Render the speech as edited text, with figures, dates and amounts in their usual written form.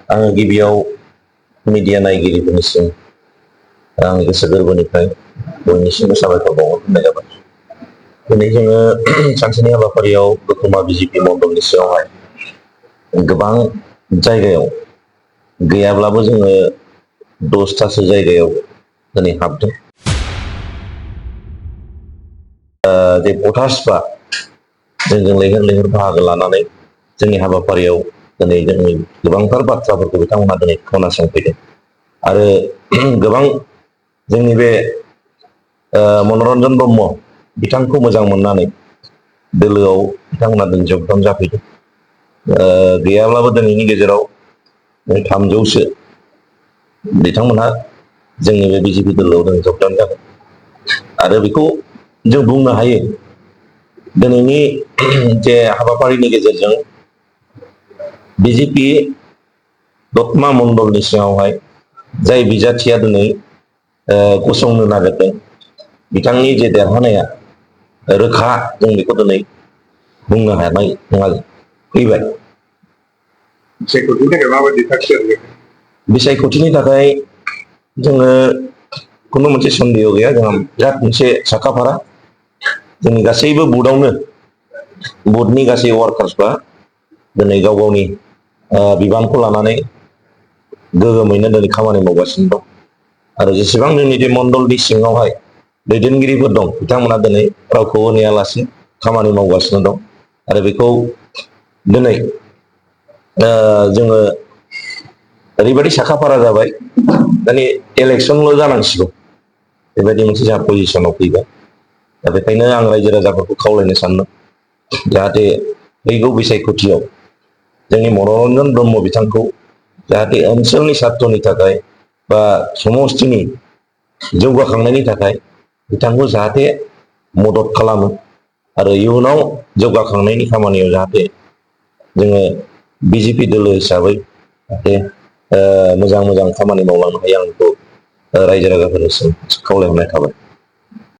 आङो गिबियाव मिडिया नायगिरिफोरनिसिम आंनि गोसो गोरबोनिफ्राय बयनिसिमबो साबायखर बावहरनाय जाबाय। दिनै जोङो सानसेनि हाबाफारियाव दतमा बिजेपि मण्डलनि सिङावहाय गोबां जायगायाव गैयाब्लाबो जोङो 10थासो जायगायाव दिनै हाबदों। जे भटार्सफ्रा जोंजों लैहोर लैहोर बाहागो लानानै जोंनि हाबाफारियाव दिनै जोंनि गोबांथार बाथ्राफोरखौ बिथांमोनहा दिनै खोनासंफैदों आरो गोबां जोंनि बे मनरन्जन ब्रह्म बिथांखौ मोजां मोननानै दोलोआव बिथांमोना दिनै जगदान जाफैदों। गैयाब्लाबो दिनैनि गेजेराव 300सो बिथांमोनहा जोंनि बे बिजेपि दोलोआव दिनै जगदान जागोन आरो बेखौ जों बुंनो हायो दिनैनि जे हाबाफारिनि गेजेरजों बिजेपि दतमा मण्डलनि सिङावहाय जाय बिजाथिया दिनै गसंनो नागिरदों बिथांनि जे देरहानाया रोखा, जों बेखौ दिनै बुंनो हानाय नङा फैबाय। बिसायख'थिनि थाखाय माबायदि थाग थियारि? बिसायख'थिनि थाखाय जोङो खुनु मोनसे सन्देह गैया, जोंहा बिराद मोनसे साखाफारा जोंनि गासैबो बुथआवनो बुथनि गासै वार्कार्सफ्रा दिनै गाव गावनि बिबानखौ लानानै गोग्गोमैनो दिनै खामानि मावगासिनो दं आरो जेसेबां जोंनि बे मण्डलनि सिङावहाय दैदेनगिरिफोर दं बिथांमोना दिनै रावखौबो नेयालासे खामानि मावगासिनो दं आरो बेखौ दिनै जोङो ओरैबायदि साखाफारा जाबाय माने इलेक्सनल' जानांसिगौ बेबायदि मोनसे जोंहा पजिसनाव फैबाय। दा बेखायनो आं रायजो राजाफोरखौ खावलायनो सानदों जाहाथे फैगौ बिसायख'थियाव जोंनि मनरन्जन ब्रह्म बिथांखौ जाहाथे ओनसोलनि सार्थ'नि थाखाय बा समस्तिनि जौगाखांनायनि थाखाय बिथांखौ जाहाथे मदद खालामो आरो इयुनाव जौगाखांनायनि खामानियाव जाहाथे जोङो बिजेपि दोलो हिसाबै जाहाथे मोजां मोजां खामानि मावलांनो हायो, आं बेखौ रायजो राजाफोरनिसिम खावलायहरनाय थाबाय।